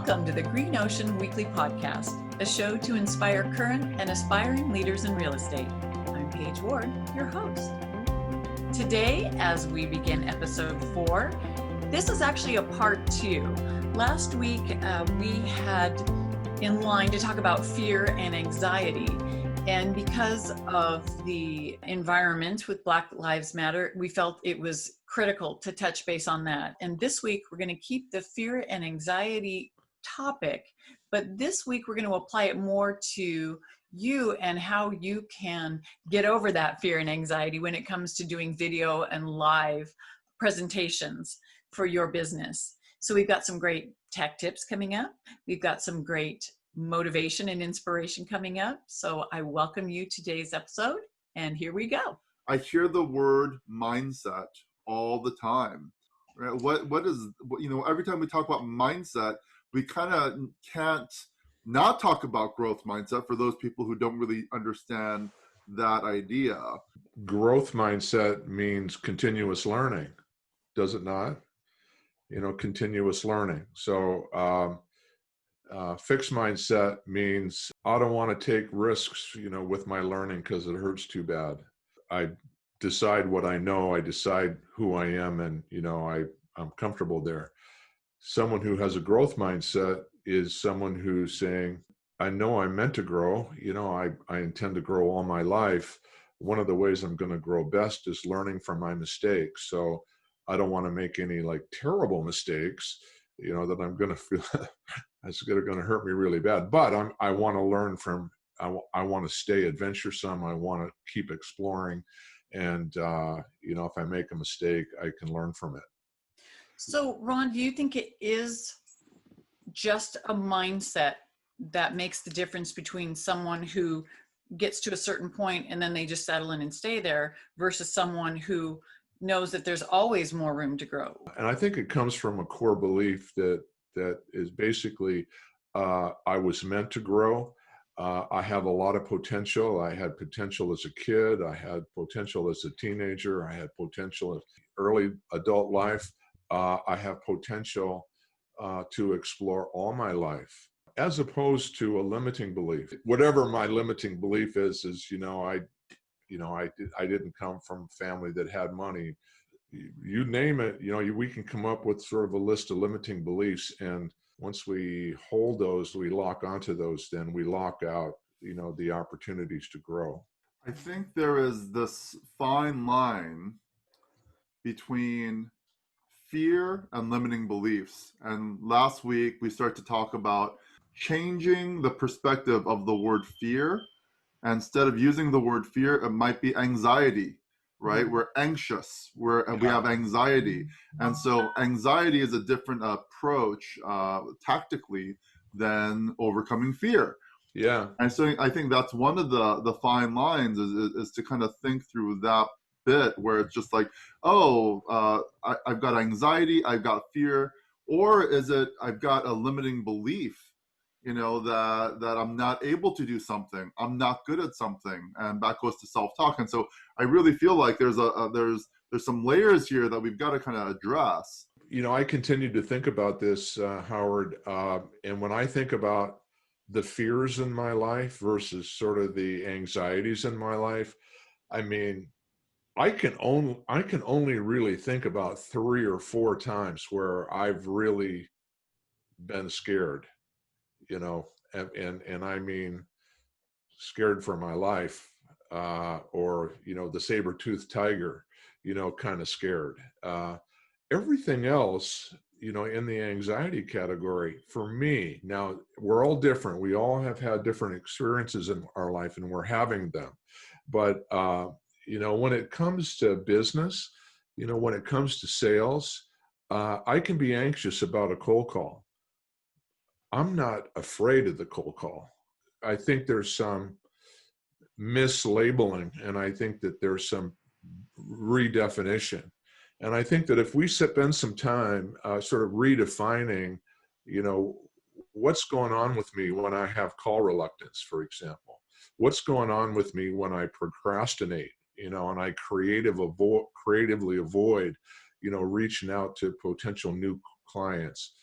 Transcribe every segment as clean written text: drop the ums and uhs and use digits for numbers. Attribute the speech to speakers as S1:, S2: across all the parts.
S1: Welcome to the Green Ocean Weekly Podcast, a show to inspire current and aspiring leaders in real estate. I'm Paige Ward, your host. Today, as we begin episode 4, this is actually a part 2. Last week, we had in line to talk about fear and anxiety. And because of the environment with Black Lives Matter, we felt it was critical to touch base on that. And this week, we're going to keep the fear and anxiety topic, but this week we're going to apply it more to you and how you can get over that fear and anxiety when it comes to doing video and live presentations for your business. So we've got some great tech tips coming up. We've got some great motivation and inspiration coming up. So I welcome you to today's episode, and here we go.
S2: I hear the word mindset all the time. Right? What is, every time we talk about mindset, we kind of can't not talk about growth mindset for those people who don't really understand that idea.
S3: Growth mindset means continuous learning, does it not? Continuous learning. So fixed mindset means I don't want to take risks, with my learning because it hurts too bad. I decide what I know, I decide who I am, and, I'm comfortable there. Someone who has a growth mindset is someone who's saying, I know I'm meant to grow. I intend to grow all my life. One of the ways I'm going to grow best is learning from my mistakes. So I don't want to make any terrible mistakes, that I'm going to feel that's going to hurt me really bad. But I want to learn from, I want to stay adventuresome. I want to keep exploring. And, if I make a mistake, I can learn from it.
S1: So, Ron, do you think it is just a mindset that makes the difference between someone who gets to a certain point and then they just settle in and stay there versus someone who knows that there's always more room to grow?
S3: And I think it comes from a core belief that is basically, I was meant to grow. I have a lot of potential. I had potential as a kid. I had potential as a teenager. I had potential in early adult life. I have potential to explore all my life, as opposed to a limiting belief. Whatever my limiting belief is I didn't come from a family that had money. You name it, we can come up with sort of a list of limiting beliefs. And once we hold those, we lock onto those, then we lock out, the opportunities to grow.
S2: I think there is this fine line between fear and limiting beliefs. And last week, we started to talk about changing the perspective of the word fear. And instead of using the word fear, it might be anxiety, right? We're anxious, we have anxiety. And so anxiety is a different approach tactically than overcoming fear.
S3: Yeah.
S2: And so I think that's one of the fine lines is to kind of think through that bit where it's just like, I've got anxiety, I've got fear, or is it I've got a limiting belief, that I'm not able to do something, I'm not good at something, and that goes to self-talk. And so I really feel like there's some layers here that we've got to kind of address.
S3: I continue to think about this, Howard, and when I think about the fears in my life versus sort of the anxieties in my life, I mean, I can only really think about 3 or 4 times where I've really been scared, and I mean scared for my life, or the saber-toothed tiger, kind of scared. Everything else, in the anxiety category for me, now we're all different. We all have had different experiences in our life, and we're having them, but when it comes to business, when it comes to sales, I can be anxious about a cold call. I'm not afraid of the cold call. I think there's some mislabeling, and I think that there's some redefinition. And I think that if we spend some time sort of redefining, what's going on with me when I have call reluctance, for example, what's going on with me when I procrastinate, and I creatively avoid, reaching out to potential new clients.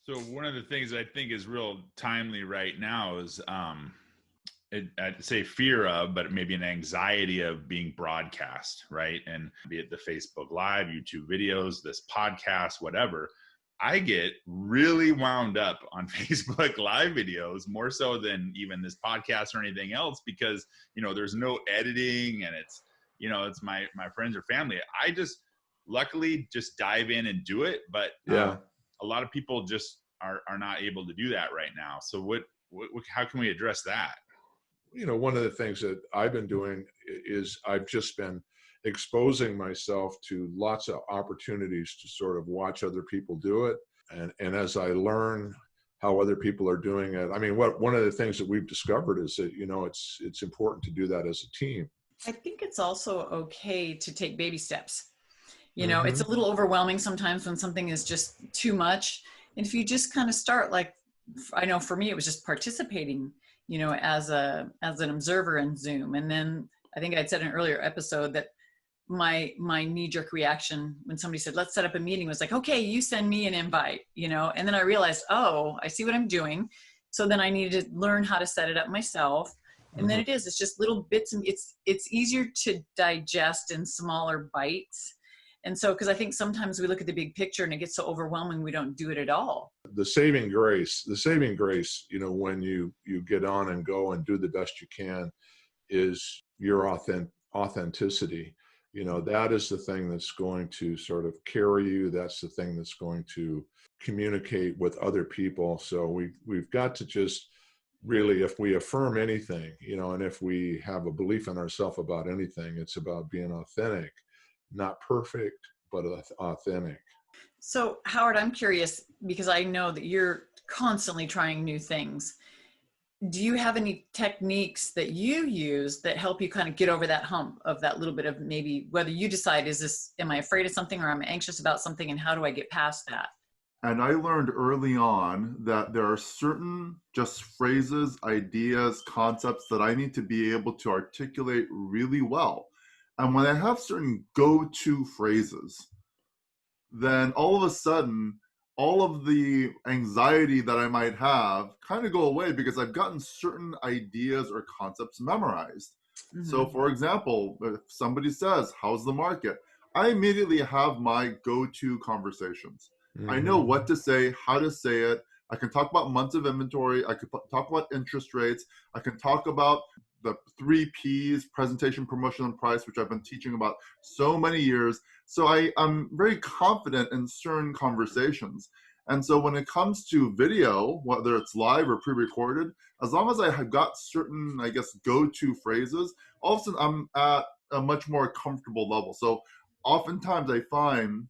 S4: So one of the things I think is real timely right now is, I'd say fear of, but maybe an anxiety of being broadcast, right? And be it the Facebook Live, YouTube videos, this podcast, whatever. I get really wound up on Facebook Live videos more so than even this podcast or anything else, because, there's no editing and it's my friends or family. I just luckily just dive in and do it. But a lot of people just are not able to do that right now. So how can we address that?
S3: One of the things that I've been doing is I've just been exposing myself to lots of opportunities to sort of watch other people do it. And as I learn how other people are doing it, one of the things that we've discovered is that, it's important to do that as a team.
S1: I think it's also okay to take baby steps.
S3: Mm-hmm.
S1: It's a little overwhelming sometimes when something is just too much. And if you just kind of start, like, I know for me, it was just participating, as an observer in Zoom. And then I think I'd said in an earlier episode that my knee-jerk reaction when somebody said, let's set up a meeting, was like, okay, you send me an invite, and then I realized, oh, I see what I'm doing. So then I needed to learn how to set it up myself. And then it's just little bits, and it's easier to digest in smaller bites. And so, because I think sometimes we look at the big picture and it gets so overwhelming, we don't do it at all.
S3: The saving grace, when you get on and go and do the best you can, is your authenticity. That is the thing that's going to sort of carry you. That's the thing that's going to communicate with other people. So we've got to just really, if we affirm anything, and if we have a belief in ourselves about anything, it's about being authentic. Not perfect, but authentic.
S1: So, Howard, I'm curious, because I know that you're constantly trying new things. Do you have any techniques that you use that help you kind of get over that hump of that little bit of maybe whether you decide, am I afraid of something or I'm anxious about something, and how do I get past that?
S2: And I learned early on that there are certain just phrases, ideas, concepts that I need to be able to articulate really well. And when I have certain go-to phrases, then all of a sudden, all of the anxiety that I might have kind of go away because I've gotten certain ideas or concepts memorized. Mm-hmm. So for example, if somebody says, how's the market? I immediately have my go-to conversations. Mm-hmm. I know what to say, how to say it. I can talk about months of inventory. I could talk about interest rates. I can talk about the 3 Ps, presentation, promotion, and price, which I've been teaching about so many years. So I'm very confident in certain conversations. And so when it comes to video, whether it's live or pre-recorded, as long as I have got certain, go-to phrases, all of a sudden I'm at a much more comfortable level. So oftentimes I find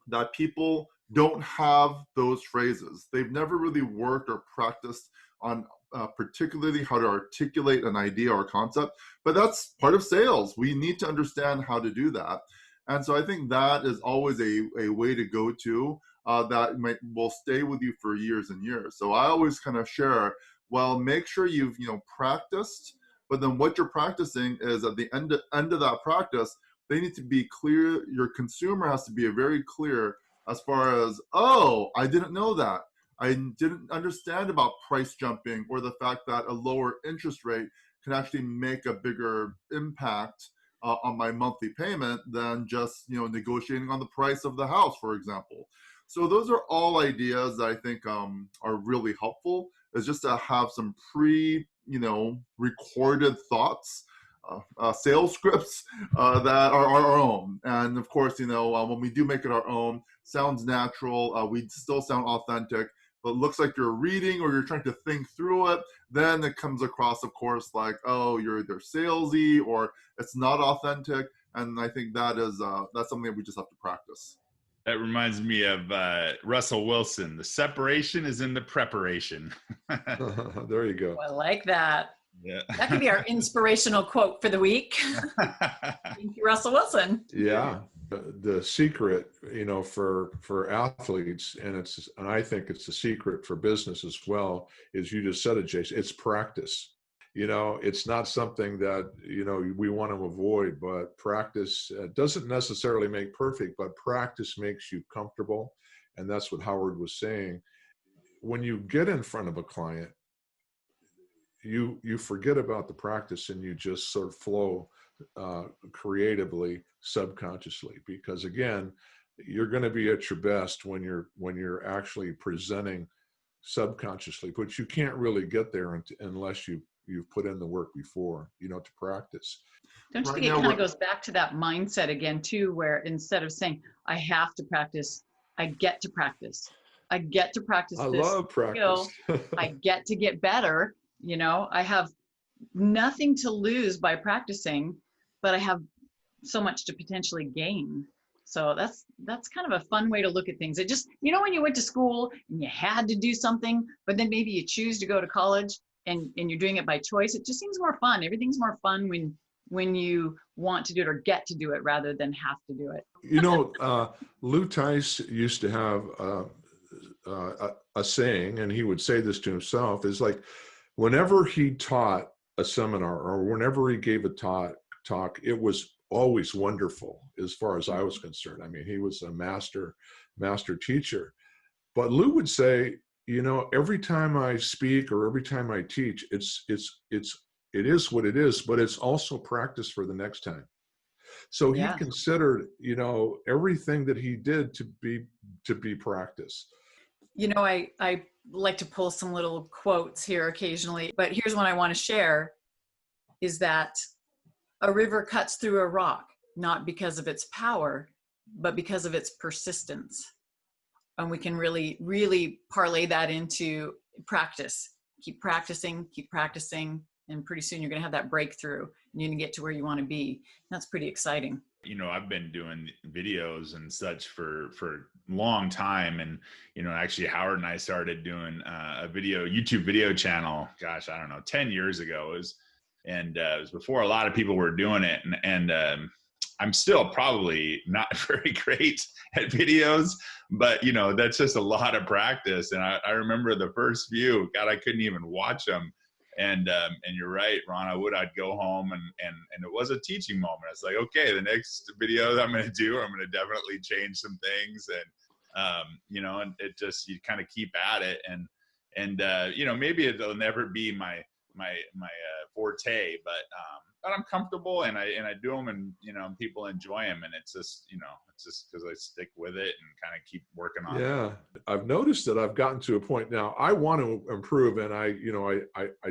S2: that people don't have those phrases. They've never really worked or practiced on particularly how to articulate an idea or concept, but that's part of sales. We need to understand how to do that. And so I think that is always a way to go to that will stay with you for years and years. So I always kind of share, well, make sure you've practiced, but then what you're practicing is at the end of that practice, they need to be clear. Your consumer has to be very clear as far as, oh, I didn't know that. I didn't understand about price jumping or the fact that a lower interest rate can actually make a bigger impact on my monthly payment than just negotiating on the price of the house, for example. So those are all ideas that I think are really helpful, is just to have some recorded thoughts, sales scripts that are our own. And of course, when we do make it our own, sounds natural, we still sound authentic, but it looks like you're reading or you're trying to think through it, then it comes across, of course, like, oh, you're either salesy or it's not authentic. And I think that's something that we just have to practice.
S4: That reminds me of Russell Wilson. The separation is in the preparation.
S3: There you go.
S1: I like that.
S4: Yeah.
S1: That could be our inspirational quote for the week. Thank you, Russell Wilson.
S3: Yeah. The secret, for athletes, and I think it's a secret for business as well, is you just said it, Jason, it's practice. It's not something that, we want to avoid, but practice doesn't necessarily make perfect, but practice makes you comfortable. And that's what Howard was saying. when you get in front of a client, you forget about the practice and you just sort of flow creatively, subconsciously, because again, you're going to be at your best when you're actually presenting subconsciously, but you can't really get there unless you've put in the work before, to practice.
S1: Don't you
S2: Right
S1: think it
S2: now
S1: kind of
S2: we're-
S1: goes back to that mindset again too, where instead of saying, I have to practice, I get to practice. I get to practice
S3: I
S1: this
S3: love practice.
S1: skill. I get to get better. I have nothing to lose by practicing, but I have so much to potentially gain. So that's kind of a fun way to look at things. It just, when you went to school and you had to do something, but then maybe you choose to go to college and you're doing it by choice, it just seems more fun. Everything's more fun when you want to do it or get to do it rather than have to do it.
S3: Lou Tice used to have a saying, and he would say this to himself, is like, whenever he taught a seminar or whenever he gave a talk, it was always wonderful as far as I was concerned. I mean, he was a master teacher. But Lou would say, every time I speak or every time I teach, it is what it is, but it's also practice for the next time. So he considered, everything that he did to be practice.
S1: I like to pull some little quotes here occasionally, but here's one I want to share, is that a river cuts through a rock, not because of its power, but because of its persistence. And we can really, really parlay that into practice. Keep practicing, and pretty soon you're going to have that breakthrough and you're going to get to where you want to be. That's pretty exciting.
S4: I've been doing videos and such for a long time. And, actually Howard and I started doing a YouTube video channel, gosh, I don't know, 10 years ago. It was before a lot of people were doing it. And I'm still probably not very great at videos, but that's just a lot of practice. And I remember the first few, God, I couldn't even watch them. And you're right, Ron, I'd go home and it was a teaching moment. It's like, okay, the next video that I'm going to definitely change some things. And it just, you kind of keep at it. And maybe it'll never be my forte, but I'm comfortable and I do them, and people enjoy them, and it's just because I stick with it and kind of keep working on it.
S3: Yeah, I've noticed that I've gotten to a point now. I want to improve, and I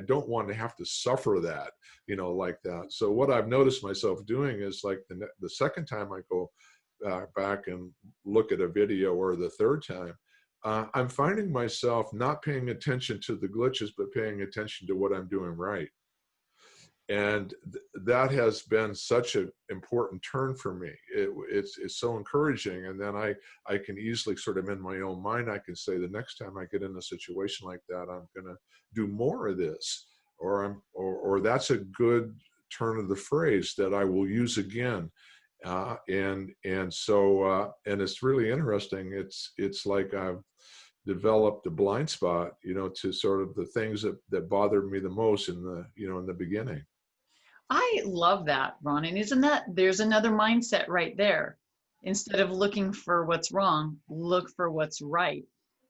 S3: don't want to have to suffer that, like that. So what I've noticed myself doing is, like, the second time I go back and look at a video, or the third time, I'm finding myself not paying attention to the glitches, but paying attention to what I'm doing right. And that has been such an important turn for me. It's so encouraging. And then I can easily sort of, in my own mind, I can say, the next time I get in a situation like that, I'm going to do more of this, or that's a good turn of the phrase that I will use again. And so it's really interesting. It's like I've developed a blind spot, to sort of the things that bothered me the most in the beginning.
S1: I love that, Ron. And isn't that, there's another mindset right there. Instead of looking for what's wrong, look for what's right.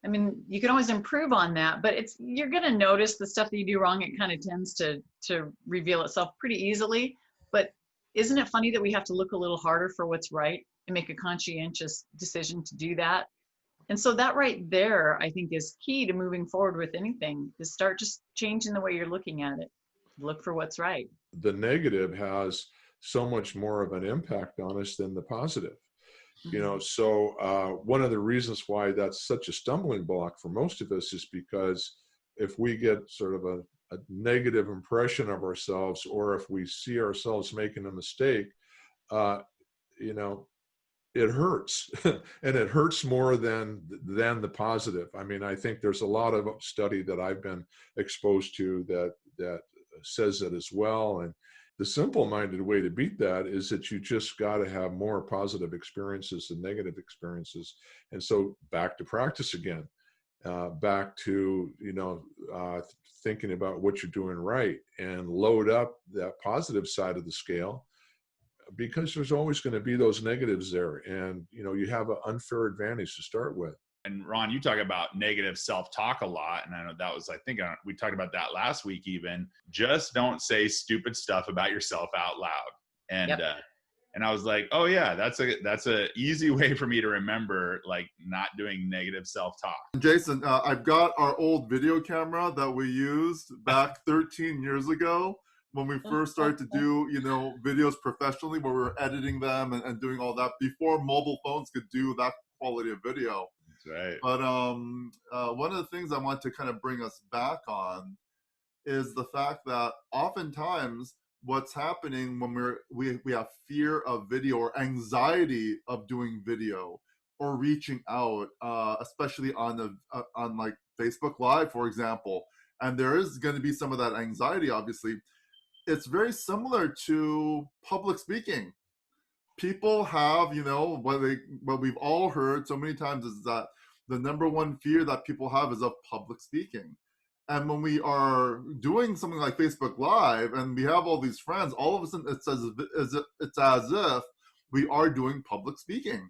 S1: I mean, you can always improve on that, but you're going to notice the stuff that you do wrong. It kind of tends to reveal itself pretty easily. But isn't it funny that we have to look a little harder for what's right and make a conscientious decision to do that? And so that right there, I think, is key to moving forward with anything, is start just changing the way you're looking at it. Look for what's right.
S3: The negative has so much more of an impact on us than the positive.
S1: Mm-hmm.
S3: So one of the reasons why that's such a stumbling block for most of us is because if we get sort of a negative impression of ourselves, or if we see ourselves making a mistake, it hurts, and it hurts more than the positive. I mean, I think there's a lot of study that I've been exposed to that says that as well. And the simple-minded way to beat that is that you just got to have more positive experiences than negative experiences. And so back to practice again, back to, thinking about what you're doing right, and load up that positive side of the scale, because there's always going to be those negatives there. And, you have an unfair advantage to start with.
S4: and Ron, you talk about negative self-talk a lot. And I know that was, I think we talked about that last week even. Just don't say stupid stuff about yourself out loud. And,
S1: Yep.
S4: and I was like, oh yeah, that's a easy way for me to remember, like not doing negative self-talk.
S2: Jason, I've got our old video camera that we used back 13 years ago when we first started to do, videos professionally, where we were editing them and doing all that before mobile phones could do that quality of video.
S4: That's right.
S2: But one of the things I want to kind of bring us back on is the fact that oftentimes what's happening when we have fear of video or anxiety of doing video or reaching out, especially on like Facebook Live, for example, and there is going to be some of that anxiety. Obviously, it's very similar to public speaking. People have, what we've all heard so many times is that the number one fear that people have is of public speaking. And when we are doing something like Facebook Live and we have all these friends, all of a sudden it's as if we are doing public speaking.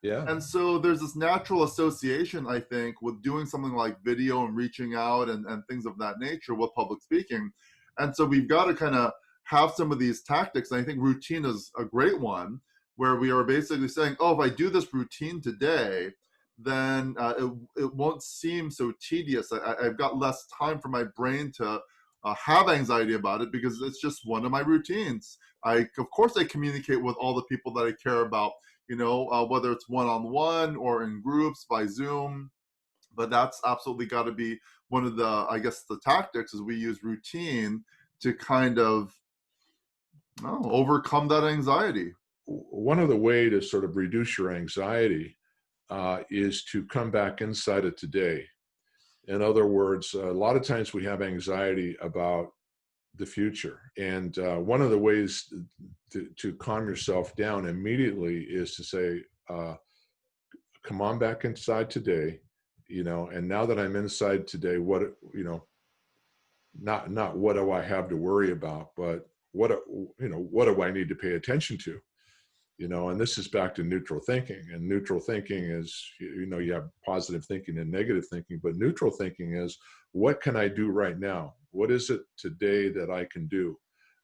S3: Yeah.
S2: And so there's this natural association, I think, with doing something like video and reaching out and things of that nature with public speaking. And so we've got to kind of have some of these tactics. And I think routine is a great one, where we are basically saying, oh, if I do this routine today, then it won't seem so tedious. I've got less time for my brain to have anxiety about it, because it's just one of my routines. Of course, I communicate with all the people that I care about, whether it's one-on-one or in groups by Zoom. But that's absolutely got to be one of the tactics, is we use routine to kind of overcome that anxiety.
S3: One of the way to sort of reduce your anxiety is to come back inside of today. In other words, a lot of times we have anxiety about the future. And one of the ways to calm yourself down immediately is to say, come on back inside today, and now that I'm inside today, not what do I have to worry about, but what do I need to pay attention to? And this is back to neutral thinking. And neutral thinking is, you have positive thinking and negative thinking, but neutral thinking is, what can I do right now? What is it today that I can do?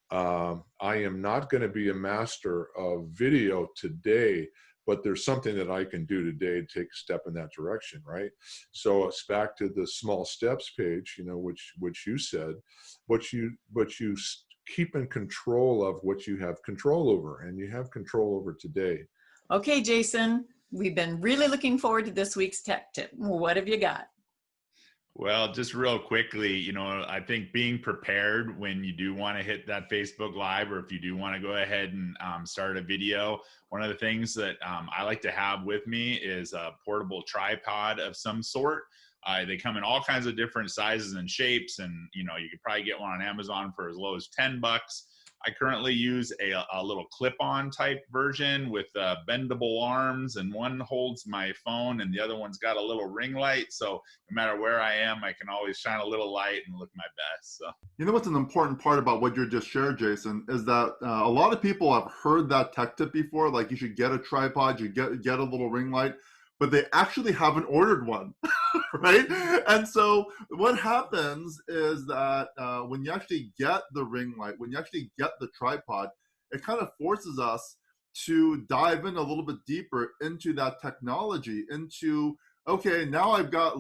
S3: I am not going to be a master of video today, but there's something that I can do today to take a step in that direction, right? So it's back to the small steps page, which you said, but you keep in control of what you have control over, and you have control over today.
S1: Okay, Jason, we've been really looking forward to this week's tech tip. What have you got?
S4: Well, just real quickly, I think being prepared when you do want to hit that Facebook Live, or if you do want to go ahead and start a video, one of the things that I like to have with me is a portable tripod of some sort. They come in all kinds of different sizes and shapes, and you could probably get one on Amazon for as low as $10. I currently use a little clip-on type version with bendable arms, and one holds my phone and the other one's got a little ring light. So no matter where I am, I can always shine a little light and look my best. So.
S2: What's an important part about what you just shared, Jason, is that a lot of people have heard that tech tip before, like you should get a tripod, you get a little ring light, but they actually haven't ordered one, right? And so what happens is that when you actually get the ring light, when you actually get the tripod, it kind of forces us to dive in a little bit deeper into that technology, into, okay, now I've got,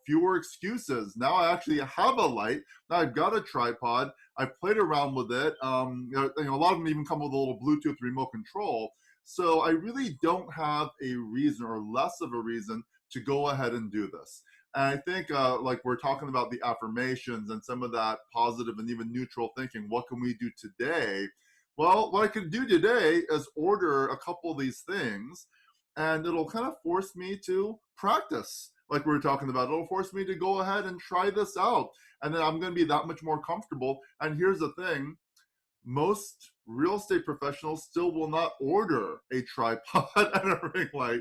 S2: fewer excuses. Now I actually have a light. Now I've got a tripod. I played around with it. A lot of them even come with a little Bluetooth remote control. So I really don't have a reason, or less of a reason, to go ahead and do this. And I think like we're talking about the affirmations and some of that positive and even neutral thinking, what can we do today? Well, what I can do today is order a couple of these things, and it'll kind of force me to practice. Like we were talking about, it'll force me to go ahead and try this out. And then I'm going to be that much more comfortable. And here's the thing. Most real estate professionals still will not order a tripod and a ring light,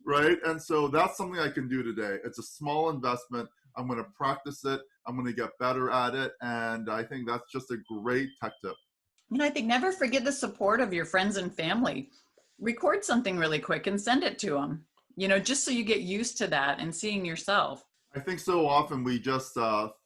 S2: right? And so that's something I can do today. It's a small investment. I'm going to practice it. I'm going to get better at it. And I think that's just a great tech tip.
S1: I think never forget the support of your friends and family. Record something really quick and send it to them. just so you get used to that and seeing yourself.
S2: I think so often we just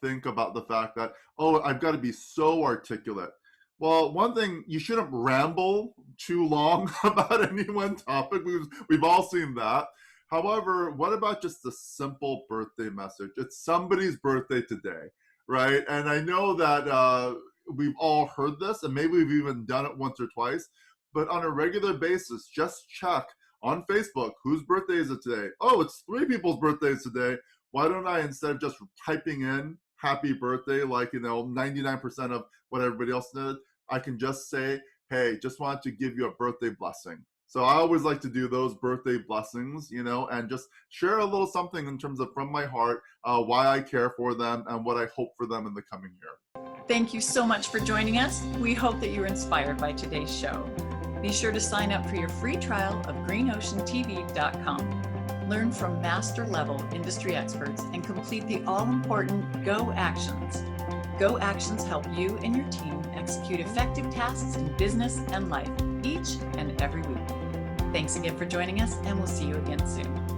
S2: think about the fact that, oh, I've got to be so articulate. Well, one thing, you shouldn't ramble too long about any one topic. We've all seen that. However, what about just a simple birthday message? It's somebody's birthday today, right? And I know that we've all heard this, and maybe we've even done it once or twice, but on a regular basis, just check on Facebook, whose birthday is it today? Oh, it's 3 people's birthdays today. Why don't I, instead of just typing in happy birthday, like, 99% of what everybody else did, I can just say, hey, just wanted to give you a birthday blessing. So I always like to do those birthday blessings, and just share a little something in terms of from my heart, why I care for them and what I hope for them in the coming year.
S1: Thank you so much for joining us. We hope that you're inspired by today's show. Be sure to sign up for your free trial of greenoceantv.com. Learn from master-level industry experts and complete the all-important GO Actions. GO Actions help you and your team execute effective tasks in business and life each and every week. Thanks again for joining us, and we'll see you again soon.